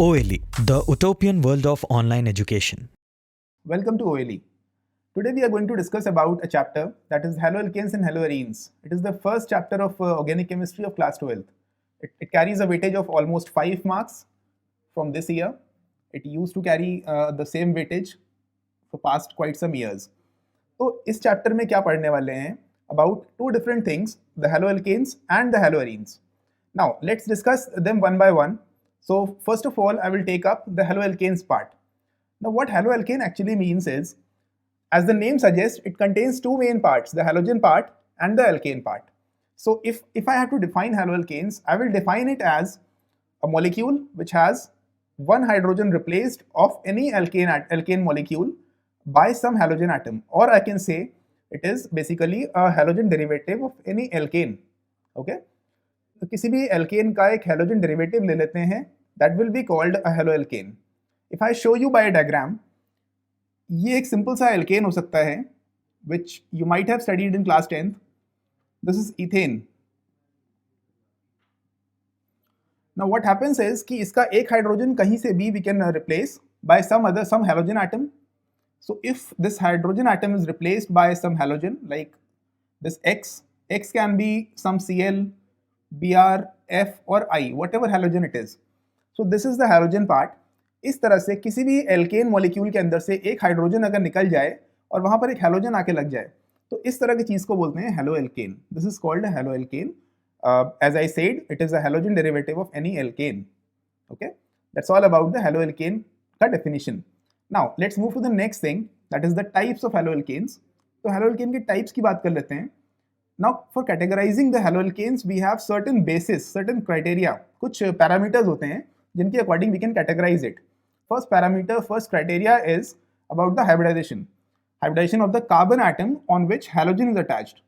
OLE, the utopian world of online education. Welcome to OLE. Today we are going to discuss about a chapter that is haloalkanes and haloarenes. It is the first chapter of organic chemistry of class 12th. It carries a weightage of almost 5 marks from this year. It used to carry the same weightage for past quite some years. तो इस chapter में क्या पढ़ने वाले हैं about two different things, the haloalkanes and the haloarenes. Now let's discuss them one by one. So first of all, I will take up the haloalkanes part. Now what haloalkane actually means is, as the name suggests, it contains two main parts, the halogen part and the alkane part. So if I have to define haloalkanes, I will define it as a molecule which has one hydrogen replaced of any alkane molecule by some halogen atom, or I can say it is basically a halogen derivative of any alkane. Okay, तो किसी भी alkane का एक halogen derivative ले लेते हैं, that will be called a haloalkane. If I show you by a diagram, ये एक simple सा alkane हो सकता है, which you might have studied in class 10th. This is ethane. Now what happens is कि इसका एक hydrogen कहीं से भी we can replace by some halogen atom. So if this hydrogen atom is replaced by some halogen like this X can be some Cl, Br, F or I, whatever halogen it is. So this is the halogen part. इस तरह से किसी भी alkene molecule के अंदर से एक hydrogen अगर निकल जाए और वहां पर एक हैलोजन आके लग जाए, तो इस तरह की चीज को बोलते हैं haloalkane. This is called haloalkane. As I said, it is a halogen derivative of any alkane. Okay, that's all about the haloalkane का definition. Now let's move to the next thing, that is the types of haloalkanes. तो haloalkane के types की बात कर लेते हैं. Now for categorizing the haloalkanes we have certain basis, certain criteria, कुछ parameters होते हैं जिनके according we can categorize it. First parameter, first criteria is about the hybridization. Hybridization of the carbon atom on which halogen is attached.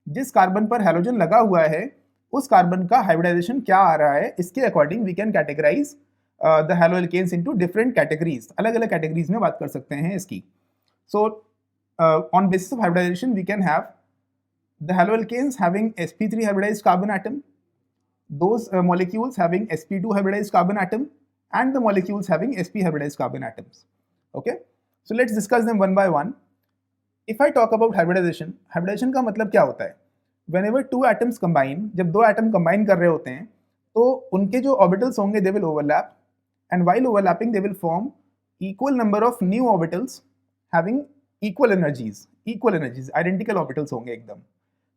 जिस carbon पर halogen लगा हुआ है उस कार्बन का हाइब्रिडाइजेशन क्या आ रहा है, इसके according we can categorize the haloalkanes into different categories. अलग अलग कैटेगरीज में बात कर सकते हैं इसकी. So on basis of hybridization we can have the haloalkanes having sp3 hybridized carbon atom, those molecules having sp2 hybridized carbon atom, and the molecules having sp hybridized carbon atoms. Okay, so let's discuss them one by one. If I talk about hybridization, hybridization का मतलब क्या होता है? Whenever two atoms combine, जब दो atom combine कर रहे होते हैं तो उनके जो orbitals होंगे they will overlap, and while overlapping they will form equal number of new orbitals having equal energies, identical orbitals होंगे एकदम.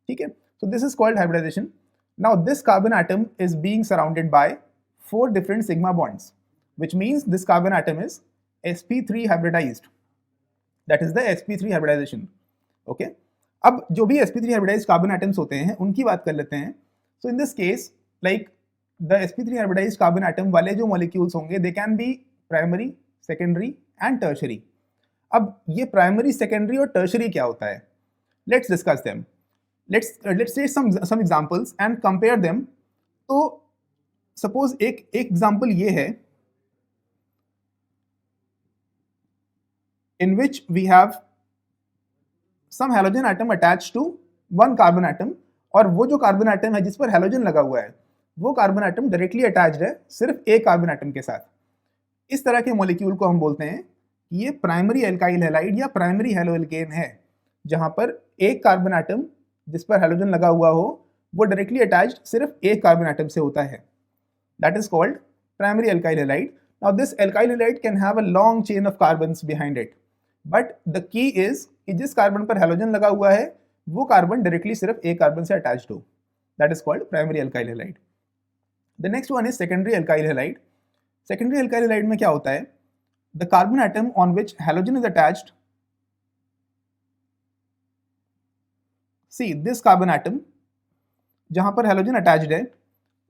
ठीक है, so this is called hybridization. Now this carbon atom is being surrounded by 4 different sigma bonds, which means this carbon atom is sp3 hybridized. That is the sp3 hybridization. Okay, अब जो भी sp3 hybridized carbon atoms होते हैं उनकी बात कर लेते हैं. So in this case, like the sp3 hybridized carbon atom वाले जो molecules होंगे they can be primary, secondary and tertiary. अब ये primary, secondary और tertiary क्या होता है? Let's discuss them. Let's say some examples and compare them. तो suppose एक example ये है in which we have some halogen atom attached to one carbon atom, और वो जो कार्बन एटम है जिस पर हैलोजन लगा हुआ है वो कार्बन एटम डायरेक्टली अटैच्ड है सिर्फ एक कार्बन एटम के साथ. इस तरह के मॉलिक्यूल को हम बोलते हैं ये प्राइमरी एल्काइल हैलाइड या प्राइमरी हेलोएल्केन है, जहां पर एक कार्बन एटम जिस पर हैलोजन लगा हुआ हो वो डायरेक्टली अटैच्ड सिर्फ एक कार्बन एटम से होता है. That is called primary alkyl halide. Now this alkyl halide can have a long chain of carbons behind it, but the key is कि जिस कार्बन पर हैलोजन लगा हुआ है वो कार्बन डायरेक्टली सिर्फ एक कार्बन से अटैच्ड हो. That is called primary alkyl halide. The next one is secondary alkyl halide. Secondary alkyl halide में क्या होता है? The carbon atom on which halogen is attached, see this carbon atom जहां पर हैलोजन अटैच्ड है,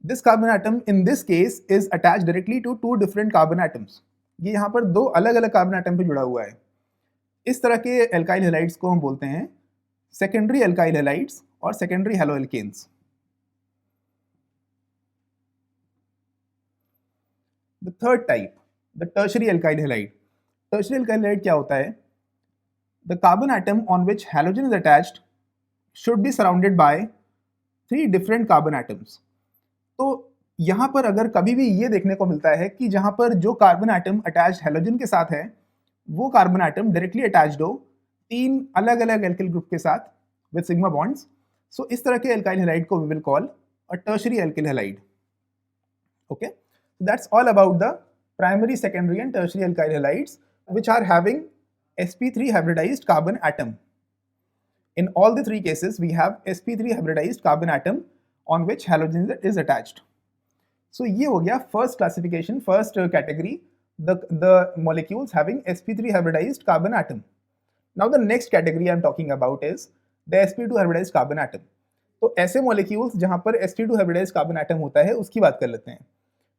this carbon atom in this case is attached directly to 2 different carbon atoms. ये यहां पर दो अलग अलग कार्बन एटम पे जुड़ा हुआ है. इस तरह के एल्काइल हैलाइड्स को हम बोलते हैं सेकेंडरी एल्काइल हैलाइड्स और secondary haloalkanes. The third type, the tertiary alkyl halide. Tertiary alkyl halide क्या होता है? The carbon atom on which halogen is attached should be surrounded by 3 different carbon atoms. तो यहाँ पर अगर कभी भी ये देखने को मिलता है कि जहाँ पर जो कार्बन एटम अटैच्ड हैलोजन के साथ है वो कार्बन एटम डायरेक्टली अटैच्ड हो 3 अलग अलग एल्किल ग्रुप के साथ विद सिग्मा बॉन्ड्स, सो इस तरह के एल्काइल हैलाइड को we will call a tertiary alkyl halide. Okay, so that's all about the primary, secondary and tertiary alkyl halides which are having sp3 hybridized carbon atom. In all the three cases we have sp3 hybridized carbon atom on which halogen is attached. So ये हो गया first classification, first category, the molecules having sp3 hybridized carbon atom. Now the next category I'm talking about is the sp2 hybridized carbon atom. तो ऐसे molecules जहाँ पर sp2 hybridized carbon atom होता है उसकी बात कर लेते हैं.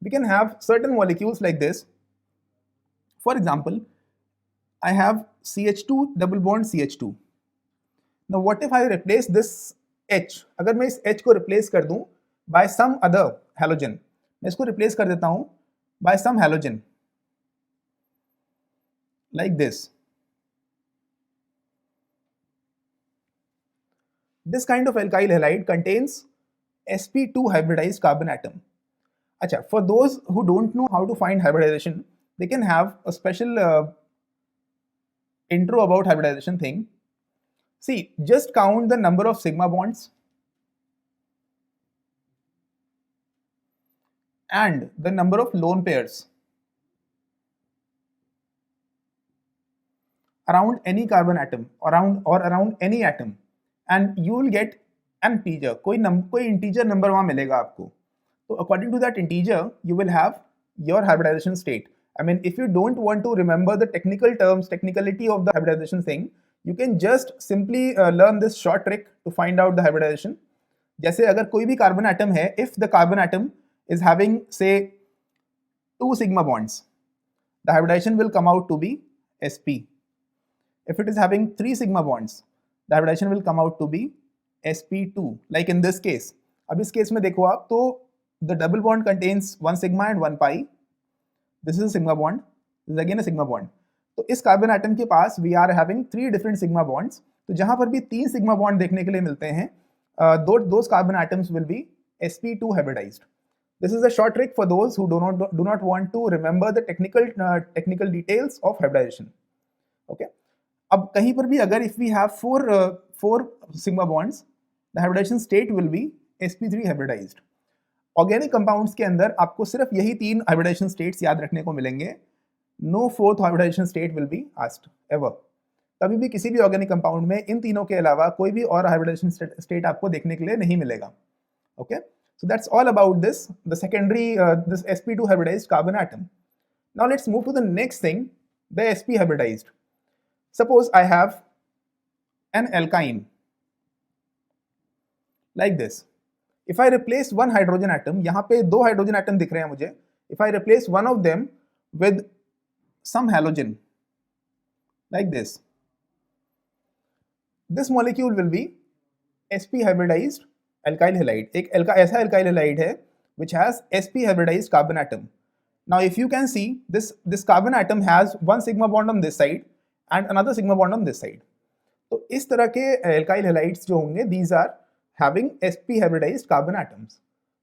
We can have certain molecules like this. For example, I have CH2 double bond CH2. Now what if I replace this H? अगर मैं इस H को replace कर दूं by some other halogen, मैं इसको replace कर देता हूं by some halogen like this. This kind of alkyl halide contains sp2 hybridized carbon atom. Acha, for those who don't know how to find hybridization, they can have a special intro about hybridization thing. See, just count the number of sigma bonds and the number of lone pairs around any carbon atom, around any atom, and you will get an integer. कोई integer number वहाँ मिलेगा आपको. So according to that integer, you will have your hybridization state. I mean, if you don't want to remember the technical terms, technicality of the hybridization thing, you can just simply learn this short trick to find out the hybridization. जैसे अगर कोई भी carbon atom है, if the carbon atom is having say 2 sigma bonds, the hybridization will come out to be sp. If it is having 3 sigma bonds, the hybridization will come out to be sp2. Like in this case. अब इस case में देखो आप तो the double bond contains 1 sigma and 1 pi. This is a sigma bond. This is again a sigma bond. तो इस carbon atom के पास we are having 3 different sigma bonds. तो जहां पर भी 3 sigma bond देखने के लिए मिलते हैं, those carbon atoms will be sp2 hybridized. This is a short trick for those who do not want to remember the technical details of hybridization. Okay. अब कहीं पर भी अगर if we have 4 sigma bonds, the hybridization state will be sp3 hybridized. Organic compounds के अंदर आपको सिर्फ यही 3 हाइब्रिडाइजेशन स्टेट्स याद रखने को मिलेंगे. No fourth hybridization state will be asked ever. कभी भी किसी भी ऑर्गेनिक कंपाउंड में इन तीनों के अलावा कोई भी और हाइब्रिडाइजेशन स्टेट आपको देखने के लिए नहीं मिलेगा. Okay, so that's all about this the secondary this sp2 hybridized carbon atom. Now let's move to the next thing, the sp hybridized. Suppose I have an alkyne like this. If I replace one hydrogen atom, यहाँ पे 2 hydrogen atom दिख रहे हैं मुझे. If I replace one of them with some halogen like this molecule will be sp hybridized alkyl halide. एक ऐसा alkyl halide है which has sp hybridized carbon atom. Now if you can see this carbon atom has one sigma bond on this side and another sigma bond on this side. तो इस तरह के alkyl halides जो होंगे, these are having sp hybridized carbon atoms.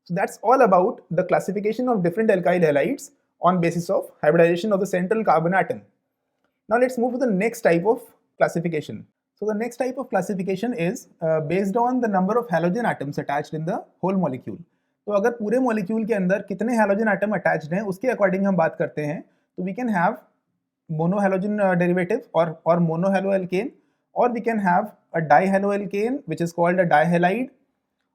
So that's all about the classification of different alkyl halides on basis of hybridization of the central carbon atom. Now let's move to the next type of classification. So the next type of classification is based on the number of halogen atoms attached in the whole molecule. तो अगर पूरे molecule के अंदर कितने halogen atom attached हैं उसके according हम बात करते हैं, तो we can have monohalogen derivative or monohaloalkane, or we can have a dihaloalkane which is called a dihalide,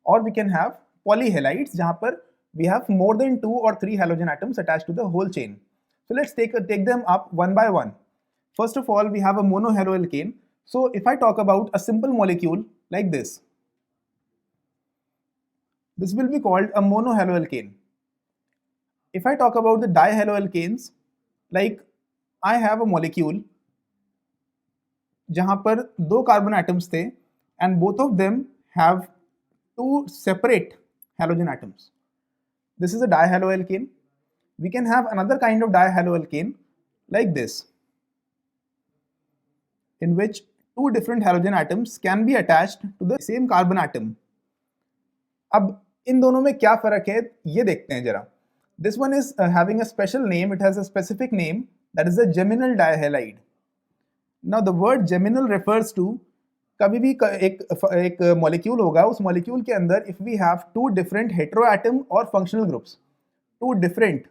or we can have polyhalides जहाँ पर we have more than 2 or 3 halogen atoms attached to the whole chain. So let's take them up one by one. First of all, we have a monohaloalkane. So if I talk about a simple molecule like this will be called a monohaloalkane. If I talk about the dihaloalkanes, like I have a molecule जहां पर 2 carbon atoms थे and both of them have 2 separate halogen atoms. This is a dihaloalkane. We can have another kind of dihaloalkane like this, in which 2 different halogen atoms can be attached to the same carbon atom. अब इन दोनों में क्या फर्क है ये देखते हैं जरा. This one is having a special name. It has a specific name, that is the geminal dihalide. Now the word geminal refers to कभी भी एक मॉलिक्यूल होगा, उस मॉलिक्यूल के अंदर if we have two different heteroatom और functional groups, two different,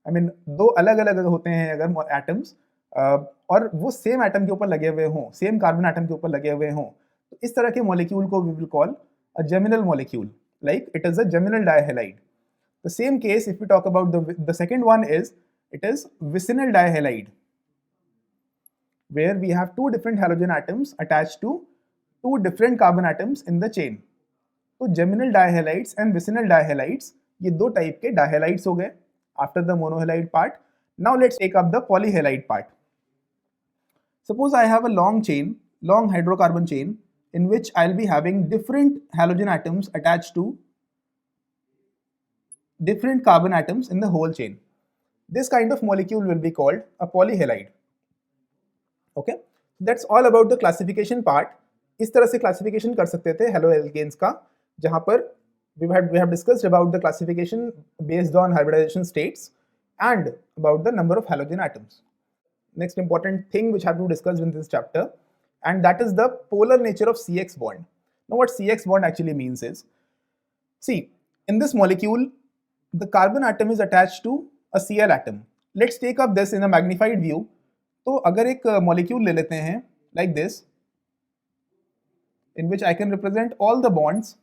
I mean दो अलग अलग होते हैं अगर atoms और वो सेम एटम के ऊपर लगे हुए हों, सेम कार्बन एटम के ऊपर लगे हुए हों, तो इस तरह के मॉलिक्यूल को we will call a geminal molecule, like it is a geminal dihalide. The same case, if we talk about the second one, is it is vicinal dihalide, where we have two different halogen atoms attached to two different carbon atoms in the chain. So geminal dihalides and vicinal dihalides, ये दो type के dihalides हो गए after the monohalide part. Now let's take up the polyhalide part. Suppose I have a long chain, long hydrocarbon chain, in which I'll be having different halogen atoms attached to different carbon atoms in the whole chain. This kind of molecule will be called a polyhalide. Okay, that's all about the classification part. इस तरह से classification कर सकते थे haloalkanes का, जहाँ पर we have discussed about the classification based on hybridization states and about the number of halogen atoms. Next important thing which I have to discuss in this chapter, and that is the polar nature of CX bond. Now what CX bond actually means is, see, in this molecule the carbon atom is attached to a Cl atom. Let's take up this in a magnified view. तो अगर एक molecule ले लेते हैं like this, in which I can represent all the bonds,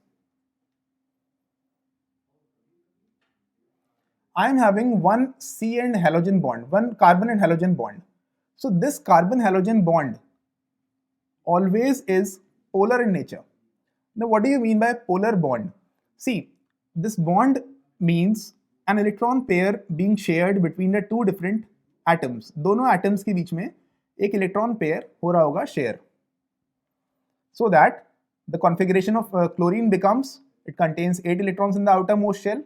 I am having one C and halogen bond, one carbon and halogen bond. So this carbon halogen bond always is polar in nature. Now what do you mean by polar bond? See, this bond means an electron pair being shared between the two different atoms. दोनों atoms के बीच में एक electron pair हो रहा होगा share. So that the configuration of chlorine becomes, it contains 8 electrons in the outermost shell,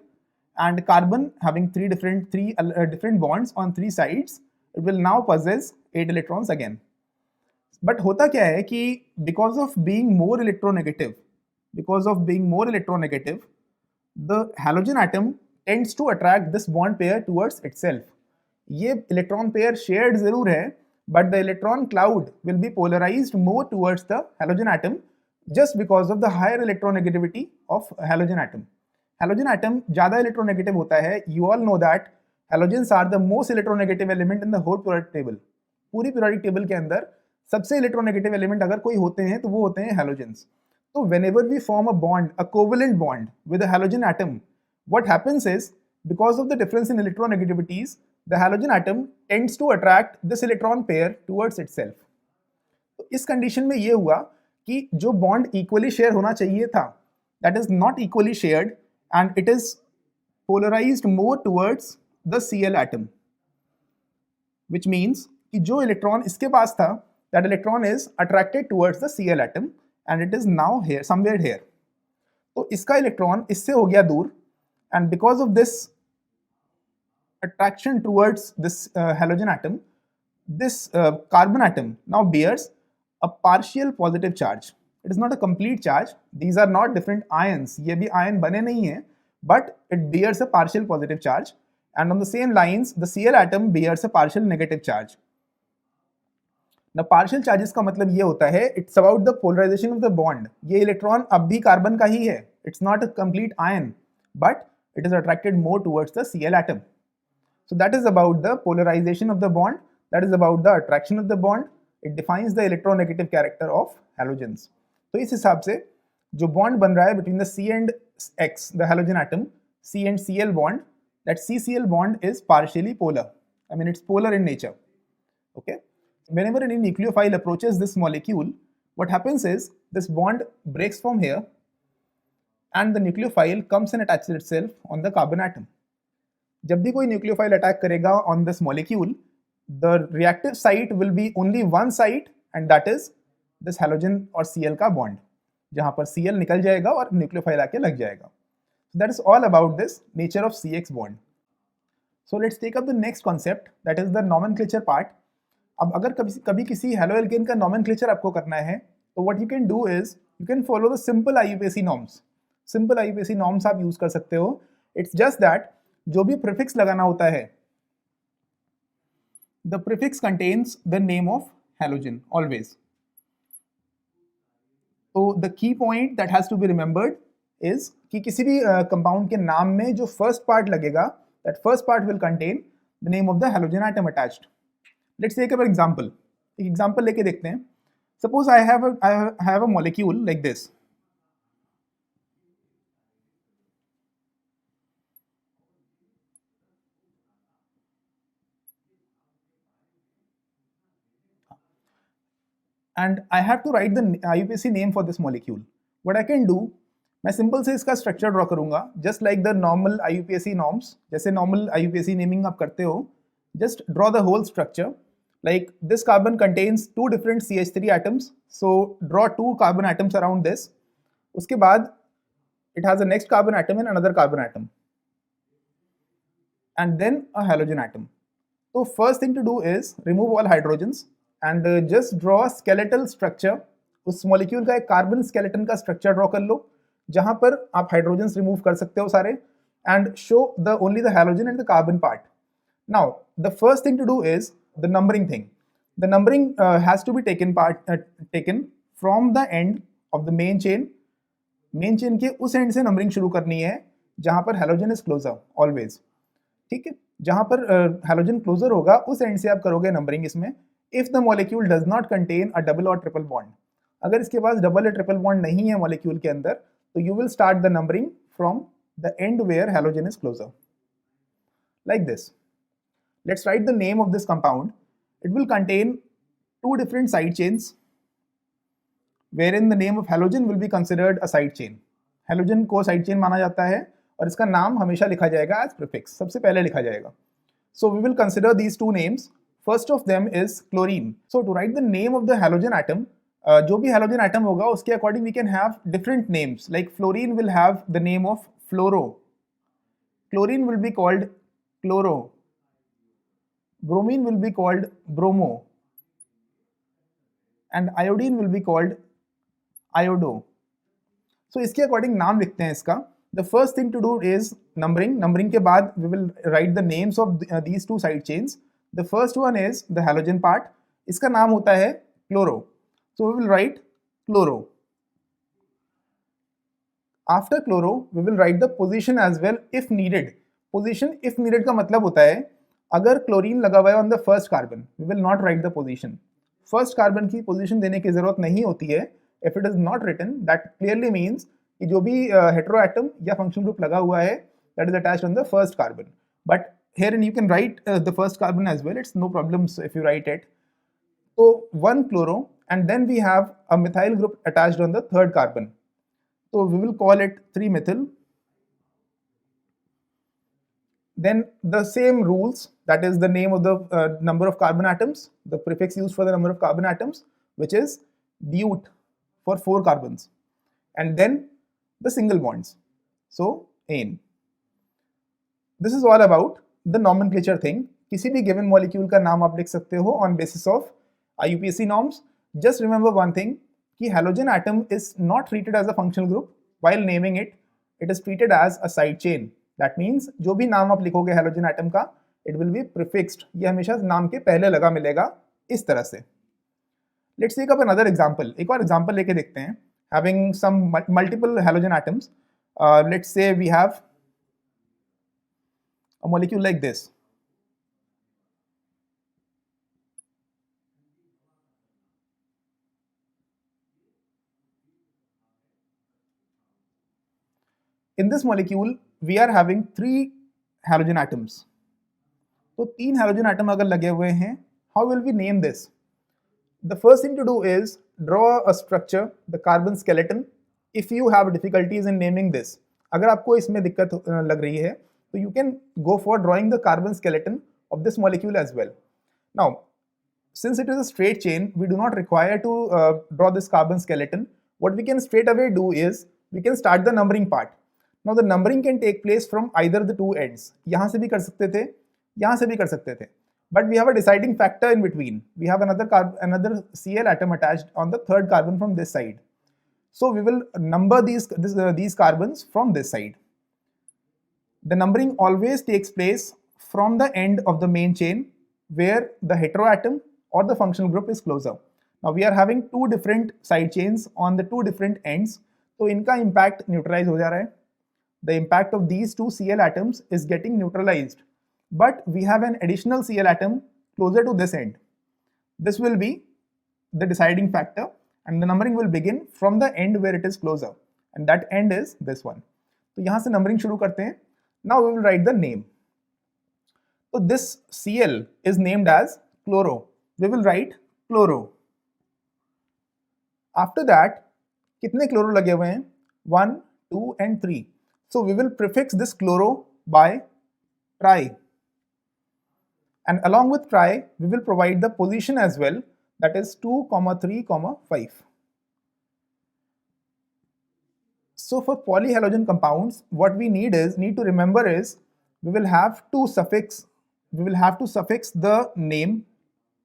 and carbon having three different bonds on 3 sides, it will now possess 8 electrons again. But होता क्या है कि because of being more electronegative, the halogen atom tends to attract this bond pair towards itself. ये electron pair shared जरूर है, but the electron cloud will be polarized more towards the halogen atom just because of the higher electronegativity of halogen atom. Halogen atom ज़्यादा electronegative होता है. You all know that halogens are the most electronegative element in the whole periodic table. पूरी periodic table के अंदर सबसे electronegative element अगर कोई होते हैं तो वो होते हैं halogens. So whenever we form a bond, a covalent bond with a halogen atom, what happens is, because of the difference in electronegativities, the halogen atom tends to attract this electron pair towards itself. तो इस condition में ये हुआ कि जो bond equally share होना चाहिए था, that is not equally shared, and it is polarized more towards the Cl atom, which means कि जो electron इसके पास था, that electron is attracted towards the Cl atom and it is now here, somewhere here. तो इसका electron इससे हो गया दूर, and because of this attraction towards this halogen atom, this carbon atom now bears a partial positive charge. It is not a complete charge. These are not different ions. ये भी ion बने नहीं हैं, but it bears a partial positive charge. And on the same lines, the Cl atom bears a partial negative charge. Now partial charges का मतलब ये होता है, it's about the polarization of the bond. ये electron अब भी carbon का ही है. It's not a complete ion, but it is attracted more towards the Cl atom. So that is about the polarization of the bond. That is about the attraction of the bond. It defines the electronegative character of halogens. तो इस हिसाब से जो bond बन रहा है between the C and X, the halogen atom, C and Cl bond, that CCl bond is partially polar. I mean it's polar in nature. Okay. Whenever any nucleophile approaches this molecule, what happens is this bond breaks from here, and the nucleophile comes and attaches itself on the carbon atom. जब भी कोई nucleophile attack करेगा on this molecule, the reactive site will be only one site, and that is this halogen और Cl का bond, जहाँ पर Cl निकल जाएगा और nucleophile आके लग जाएगा. So that is all about this nature of CX bond. So let's take up the next concept, that is the nomenclature part. अब अगर कभी किसी haloalkane का nomenclature आपको करना है, तो what you can do is you can follow the simple IUPAC norms. Simple IUPAC norms आप यूज कर सकते हो. इट्स जस्ट दैट जो भी प्रीफिक्स लगाना होता है, the prefix contains the name of halogen always. तो the key point that has to be remembered is कि किसी भी कंपाउंड के नाम में जो फर्स्ट पार्ट लगेगा, that first part will contain the name of the halogen atom attached. Let's take a example. एक एग्जांपल लेके देखते हैं. Suppose I have a molecule like this. And I have to write the IUPAC name for this molecule. What I can do, मैं simple से इसका structure draw करूंगा, just like the normal IUPAC norms. जैसे normal IUPAC naming आप करते हो, just draw the whole structure. Like this carbon contains two different CH3 atoms, so draw two carbon atoms around this. उसके बाद it has a next carbon atom and another carbon atom, and then a halogen atom. So first thing to do is remove all hydrogens and just draw a skeletal structure. उस molecule का एक carbon skeleton का structure draw कर लो, जहां पर आप hydrogens remove कर सकते हो सारे, and show the only the halogen and the carbon part. Now the first thing to do is the numbering thing. The numbering has to be taken from the end of the main chain. Main chain के उस and से numbering शुरू करनी है जहां पर halogen is closure always. ठीक है, जहां पर हैलोजन क्लोजर होगा उस एंड से आप करोगे नंबरिंग इसमें. If the molecule does not contain a double और ट्रिपल बॉन्ड, अगर इसके पास डबल या ट्रिपल बॉन्ड नहीं है मॉलिक्यूल के अंदर, तो you will start the numbering from the end where halogen is closer, like this. Let's write the name of this compound. It will contain two different side chains wherein the name of halogen will be considered a side chain. Halogen को side chain माना जाता है और इसका नाम हमेशा लिखा जाएगा as prefix, सबसे पहले लिखा जाएगा. So we will consider these two names. First of them is chlorine. So to write the name of the halogen atom, जो भी halogen atom होगा उसके according we can have different names. Like fluorine will have the name of fluoro. Chlorine will be called chloro. Bromine will be called bromo. And iodine will be called iodo. So इसके according नाम लिखते हैं इसका. The first thing to do is numbering. Numbering के बाद we will write the names of these two side chains. The first one is the halogen part. इसका नाम होता है chloro. So we will write chloro. After chloro, we will write the position as well if needed. Position if needed का मतलब होता है अगर chlorine लगा हुआ है on the first carbon, we will not write the position. First carbon की position देने की जरूरत नहीं होती है. If it is not written, that clearly means कि जो भी hetero atom या function group लगा हुआ है, that is attached on the first carbon. But herein you can write the first carbon as well. It's no problems if you write it. So one chloro, and then we have a methyl group attached on the third carbon. So we will call it 3-methyl. Then the same rules, that is the name of the number of carbon atoms, the prefix used for the number of carbon atoms, which is but for 4 carbons, and then the single bonds. So ane. This is all about the nomenclature thing. किसी भी given molecule का नाम आप लिख सकते हो on basis of IUPAC norms. Just remember one thing कि halogen atom is not treated as a functional group. While naming it, it is treated as a side chain. That means जो भी नाम आप लिखोगे halogen atom का, it will be prefixed. ये हमेशा नाम के पहले लगा मिलेगा इस तरह से. Let's take up another example. एक और example लेके देखते हैं. Having some multiple halogen atoms, let's say we have a molecule like this. In this molecule, we are having 3 halogen atoms. तो 3 halogen atom अगर लगे हुए हैं, how will we name this? The first thing to do is draw a structure, the carbon skeleton. If you have difficulties in naming this, अगर आपको इसमें दिक्कत लग रही है, तो you can go for drawing the carbon skeleton of this molecule as well. Now, since it is a straight chain, we do not require to draw this carbon skeleton. What we can straight away do is we can start the numbering part. Now the numbering can take place from either the two ends. यहाँ से भी कर सकते थे, यहाँ से भी कर सकते थे. But we have a deciding factor in between. We have another Cl atom attached on the third carbon from this side. So we will number these carbons from this side. The numbering always takes place from the end of the main chain where the heteroatom or the functional group is closer. Now we are having two different side chains on the two different ends, तो इनका impact neutralize हो जा रहा है. The impact of these two Cl atoms is getting neutralized, but we have an additional Cl atom closer to this end. This will be the deciding factor, and the numbering will begin from the end where it is closer, and that end is this one. तो यहाँ से numbering शुरू करते हैं. Now we will write the name. So this Cl is named as chloro. We will write chloro. After that, कितने chloro लगे हुए हैं? 1, 2 and 3. So we will prefix this chloro by tri. And along with tri, we will provide the position as well, that is 2, 3, 5. So for polyhalogen compounds, what we need to remember is we will have to suffix the name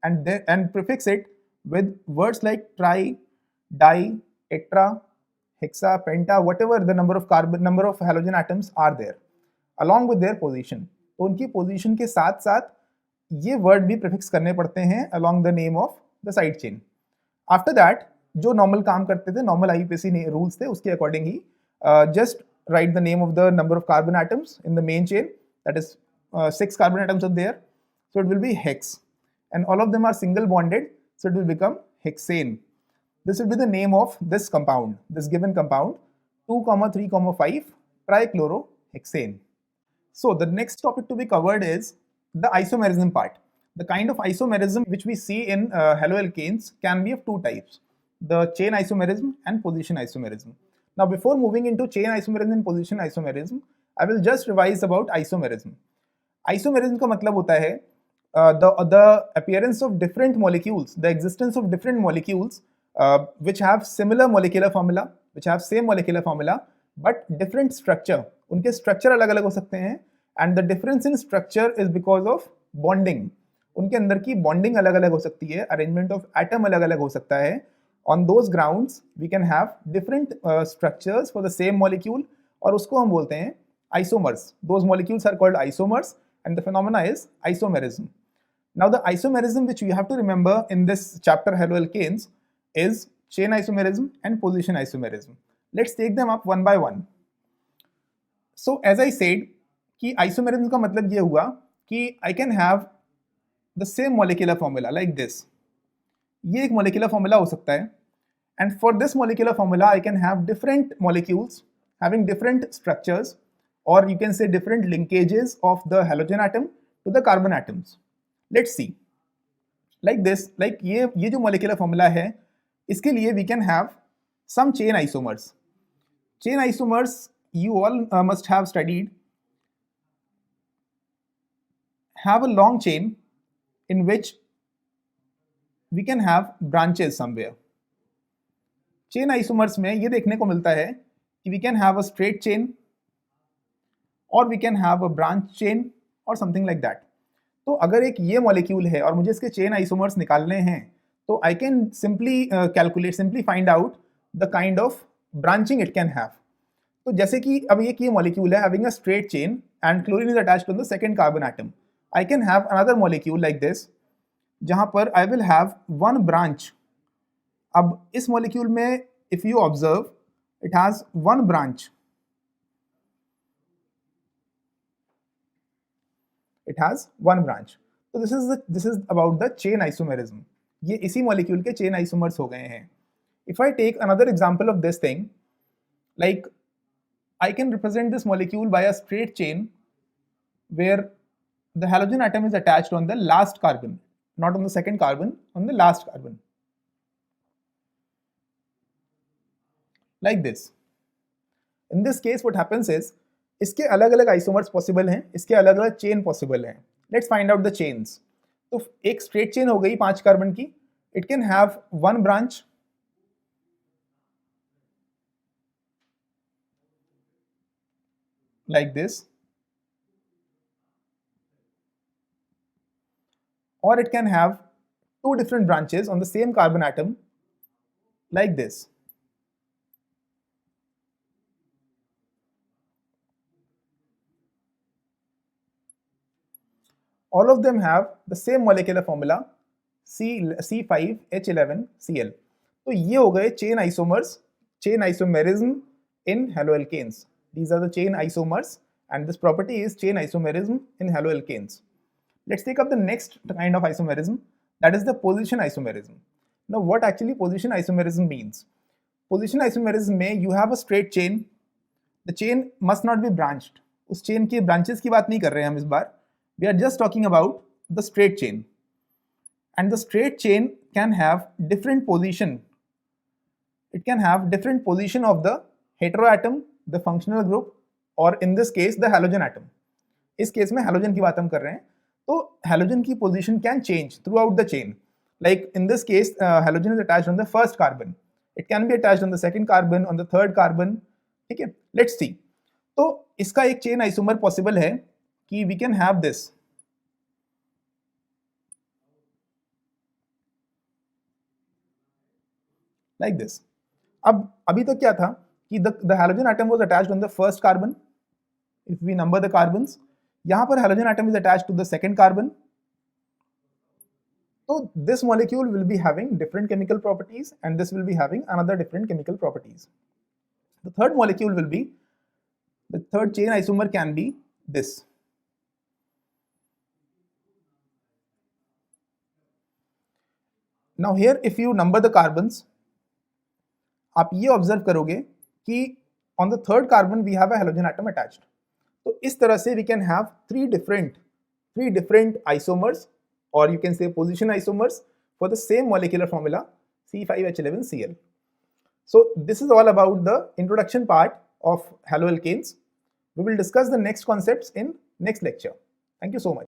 and prefix it with words like tri, di, tetra, hexa, penta, whatever the number of halogen atoms are there, along with their position. तो उनकी position के साथ साथ ये word भी prefix करने पड़ते हैं along the name of the side chain. After that, जो normal काम करते थे, normal IUPAC rules थे, उसके according he just write the name of the number of carbon atoms in the main chain, that is 6 carbon atoms are there, so it will be hex, and all of them are single bonded, so it will become hexane. This will be the name of this compound, this given compound, 2, 3, 5 trichlorohexane. So the next topic to be covered is the isomerism part. The kind of isomerism which we see in haloalkanes can be of two types, the chain isomerism and position isomerism. Now before moving into chain isomerism and position isomerism, I will just revise about isomerism. Isomerism का मतलब होता है the appearance of different molecules, the existence of different molecules which have similar molecular formula, which have same molecular formula but different structure. उनके structure अलग अलग हो सकते हैं, and the difference in structure is because of bonding. उनके अंदर की bonding अलग अलग हो सकती है, arrangement of atom अलग अलग हो सकता है. On those grounds we can have different structures for the same molecule, और उसको हम बोलते हैं isomers. Those molecules are called isomers, and the phenomena is isomerism. Now the isomerism which you have to remember in this chapter haloalkanes is chain isomerism and position isomerism. Let's take them up one by one. So as I said कि isomerism का मतलब ये हुआ कि I can have the same molecular formula like this. ये एक molecular formula हो सकता है, and for this molecular formula I can have different molecules having different structures, or you can say different linkages of the halogen atom to the carbon atoms. Let's see. Like this, like ये जो molecular formula है, इसके लिए we can have some chain isomers. Chain isomers you all must have studied have a long chain in which we can have branches somewhere. Chain isomers में ये देखने को मिलता है कि we can have a straight chain or we can have a branch chain or something like that. तो अगर एक ये molecule है और मुझे इसके chain isomers निकालने हैं, तो I can simply find out the kind of branching it can have. तो जैसे कि अब ये molecule है having a straight chain and chlorine is attached to the second carbon atom. I can have another molecule like this, जहाँ पर I will have one branch. अब इस molecule में if you observe, it has one branch. It has one branch. So this is about the chain isomerism. ये इसी molecule के chain isomers हो गए हैं. If I take another example of this thing, like I can represent this molecule by a straight chain where the halogen atom is attached on the last carbon, not on the second carbon, on the last carbon. Like this. In this case, what happens is, इसके अलग अलग isomers possible हैं, इसके अलग अलग chain possible हैं. Let's find out the chains. तो एक straight chain हो गई 5 carbon की. It can have one branch. Like this. Or it can have two different branches on the same carbon atom like this. all of them have the same molecular formula C5H11Cl. तो ये हो गए chain isomers, chain isomerism in haloalkanes. These are the chain isomers and this property is chain isomerism in haloalkanes. Let's take up the next kind of isomerism, that is the position isomerism. Now what actually position isomerism means? Position isomerism में you have a straight chain, the chain must not be branched. उस chain की branches की बात नहीं कर रहे हैं हम इस बार. We are just talking about the straight chain. And the straight chain can have different position. It can have different position of the heteroatom, the functional group, or in this case the halogen atom. इस case में halogen की बात हम कर रहे हैं. तो halogen की position can change throughout the chain. Like in this case, halogen is attached on the first carbon. It can be attached on the second carbon, on the third carbon. ठीक है, let's see. तो इसका एक chain isomer possible है कि we can have this. Like this. अब अभी तो क्या था कि the halogen atom was attached on the first carbon. If we number the carbons, यहाँ पर halogen atom is attached to the second carbon. So this molecule will be having different chemical properties and this will be having another different chemical properties. The third molecule will be, the third chain isomer can be this. Now here if you number the carbons, आप ये observe करोगे कि on the third carbon we have a halogen atom attached. तो इस तरह से we can have three different isomers, or you can say position isomers for the same molecular formula C5H11Cl. So this is all about the introduction part of haloalkanes. We will discuss the next concepts in next lecture. Thank you so much.